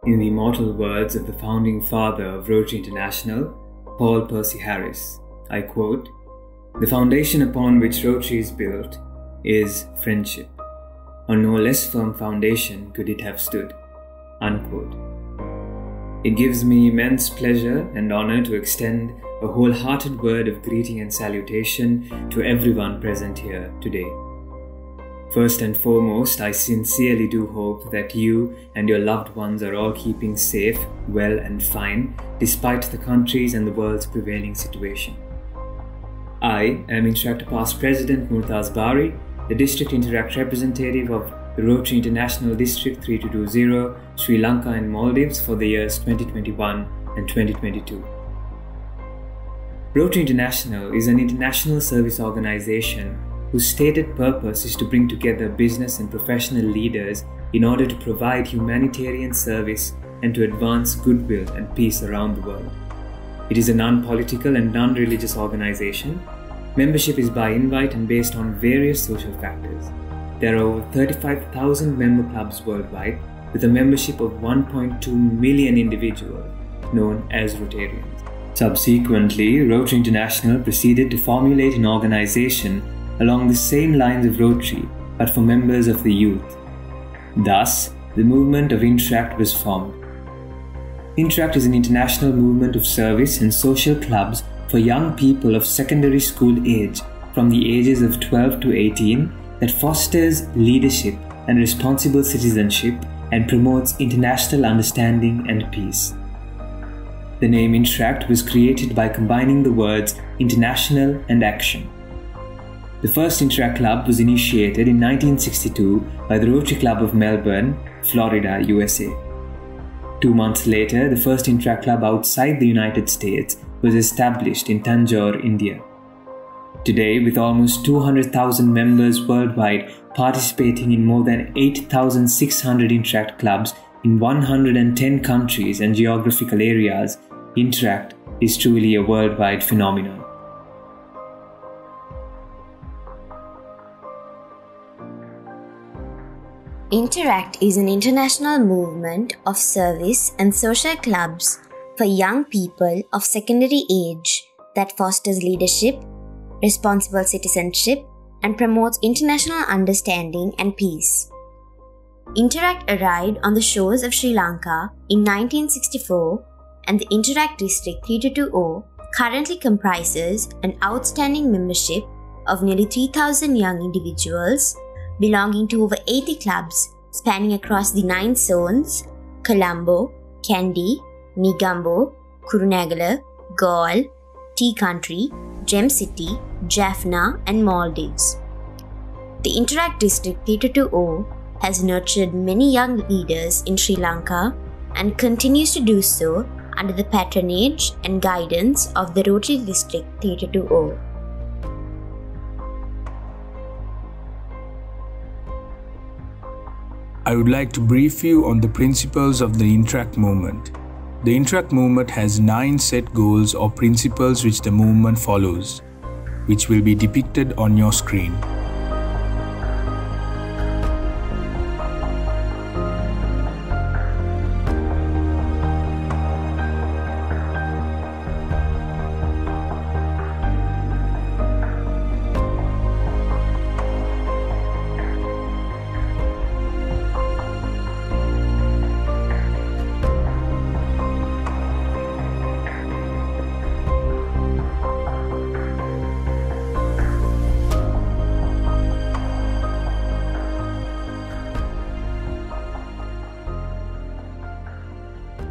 in the immortal words of the founding father of Rotary International, Paul Percy Harris. I quote, "The foundation upon which Rotary is built is friendship. On no less firm foundation could it have stood." Unquote. It gives me immense pleasure and honor to extend a wholehearted word of greeting and salutation to everyone present here today. First and foremost, I sincerely do hope that you and your loved ones are all keeping safe, well and fine, despite the country's and the world's prevailing situation. I am InterEVE Past President Murtaz Bari, the District InterEVE representative of the Rotary International District 3220, Sri Lanka and Maldives for the years 2021 and 2022. Rotary International is an international service organization whose stated purpose is to bring together business and professional leaders in order to provide humanitarian service and to advance goodwill and peace around the world. It is a non-political and non-religious organization. Membership is by invite and based on various social factors. There are over 35,000 member clubs worldwide with a membership of 1.2 million individuals, known as Rotarians. Subsequently, Rotary International proceeded to formulate an organization along the same lines of Rotary, but for members of the youth. Thus, the movement of InterEVE was formed. InterEVE is an international movement of service and social clubs for young people of secondary school age from the ages of 12 to 18 that fosters leadership and responsible citizenship and promotes international understanding and peace. The name InterEVE was created by combining the words international and action. The first InterEVE Club was initiated in 1962 by the Rotary Club of Melbourne, Florida, USA. 2 months later, the first InterEVE Club outside the United States was established in Tanjore, India. Today, with almost 200,000 members worldwide participating in more than 8,600 InterEVE clubs in 110 countries and geographical areas, InterEVE is truly a worldwide phenomenon. InterEVE is an international movement of service and social clubs for young people of secondary age that fosters leadership, responsible citizenship, and promotes international understanding and peace. InterEVE arrived on the shores of Sri Lanka in 1964, and the InterEVE District 3220 currently comprises an outstanding membership of nearly 3,000 young individuals belonging to over 80 clubs spanning across the 9 zones: Colombo, Kandy, Negombo, Kurunegala, Galle, Tea Country, Gem City, Jaffna, and Maldives. The InterEVE District 3220 has nurtured many young leaders in Sri Lanka and continues to do so under the patronage and guidance of the Rotary District 3220. I would like to brief you on the principles of the InterEVE movement. The InterEVE movement has 9 set goals or principles which the movement follows, which will be depicted on your screen.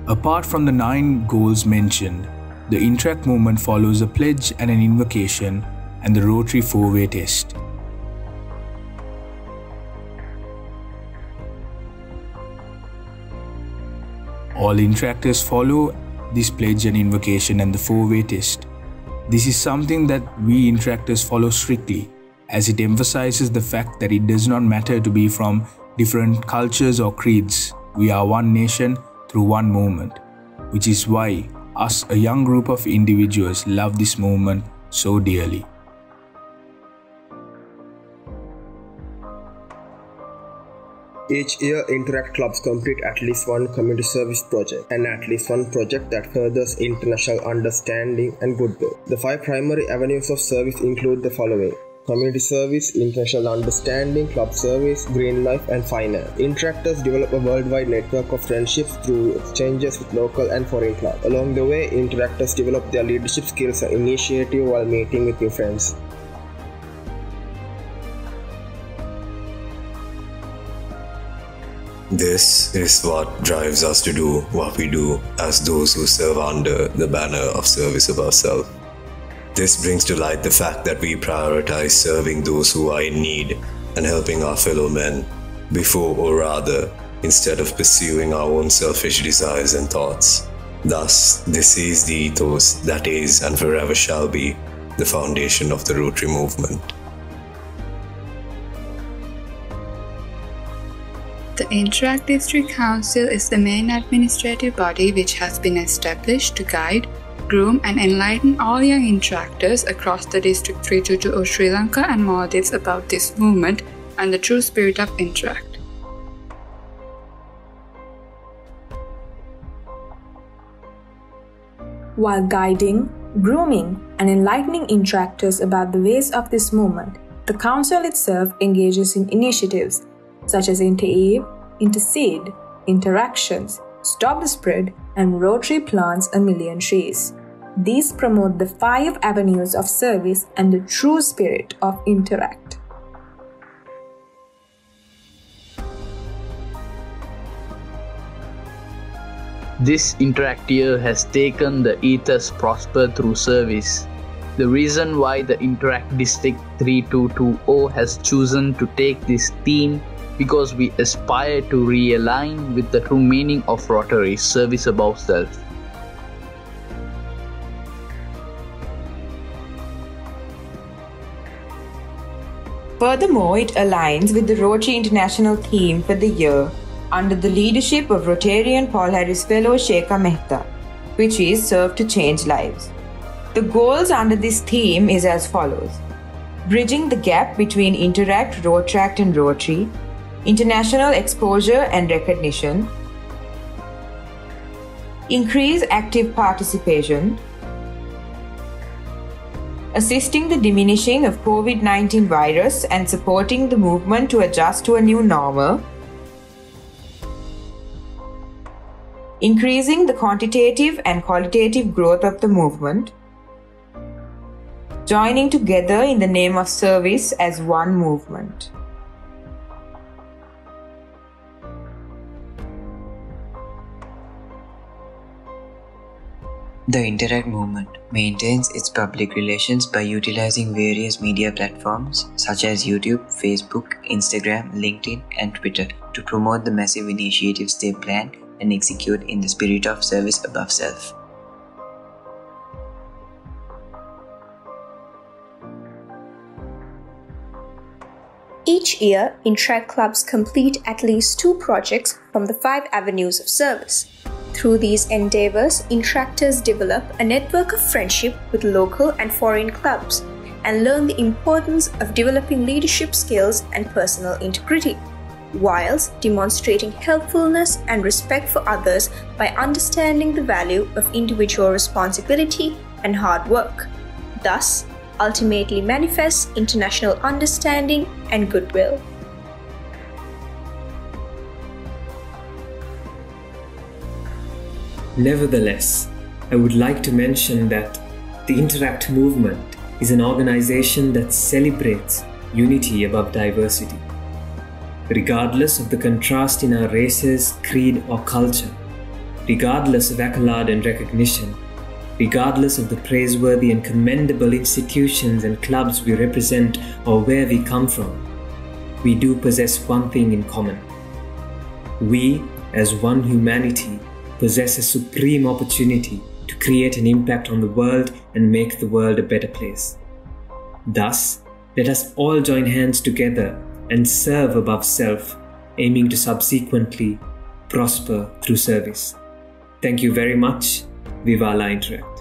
Apart from the 9 goals mentioned, the InterEVE movement follows a pledge and an invocation and the Rotary 4-way test. All InterEVers follow this pledge and invocation and the 4-way test. This is something that we InterEVers follow strictly, as it emphasizes the fact that it does not matter to be from different cultures or creeds. We are one nation through one movement, which is why us, a young group of individuals, love this movement so dearly. Each year, InterEVE clubs complete at least one community service project and at least one project that furthers international understanding and goodwill. The 5 primary avenues of service include the following: community service, international understanding, club service, green life, and finance. Interactors develop a worldwide network of friendships through exchanges with local and foreign clubs. Along the way, interactors develop their leadership skills and initiative while meeting with new friends. This is what drives us to do what we do as those who serve under the banner of service above self. This brings to light the fact that we prioritize serving those who are in need and helping our fellow men before, or rather, instead of pursuing our own selfish desires and thoughts. Thus, this is the ethos that is and forever shall be the foundation of the Rotary movement. The InterEVE District Council is the main administrative body which has been established to guide, groom and enlighten all young interactors across the District 322 of Sri Lanka and Maldives about this movement and the true spirit of InterEVE. While guiding, grooming and enlightening interactors about the ways of this movement, the Council itself engages in initiatives such as InterEVE, Intercede, Interactions, Stop the Spread, and Rotary Plants a Million Trees. These promote the 5 avenues of service and the true spirit of InterEVE. This InterEVE year has taken the ethos prosper through service. The reason why the InterEVE District 3220 has chosen to take this theme because we aspire to realign with the true meaning of Rotary, service above self. Furthermore, it aligns with the Rotary International theme for the year under the leadership of Rotarian Paul Harris Fellow Sheikha Mehta, which is Serve to Change Lives. The goals under this theme is as follows: bridging the gap between InterEVE, Rotaract and Rotary, international exposure and recognition, increase active participation, assisting the diminishing of COVID-19 virus and supporting the movement to adjust to a new normal, increasing the quantitative and qualitative growth of the movement, joining together in the name of service as one movement. The InterEVE movement maintains its public relations by utilizing various media platforms such as YouTube, Facebook, Instagram, LinkedIn, and Twitter to promote the massive initiatives they plan and execute in the spirit of service above self. Each year, InterEVE clubs complete at least 2 projects from the 5 avenues of service. Through these endeavors, interactors develop a network of friendship with local and foreign clubs and learn the importance of developing leadership skills and personal integrity, whilst demonstrating helpfulness and respect for others by understanding the value of individual responsibility and hard work. Thus, ultimately manifests international understanding and goodwill. Nevertheless, I would like to mention that the InterEVE movement is an organization that celebrates unity above diversity. Regardless of the contrast in our races, creed or culture, regardless of accolade and recognition, regardless of the praiseworthy and commendable institutions and clubs we represent or where we come from, we do possess one thing in common. We, as one humanity, possess a supreme opportunity to create an impact on the world and make the world a better place. Thus, let us all join hands together and serve above self, aiming to subsequently prosper through service. Thank you very much. Viva la InterEVE.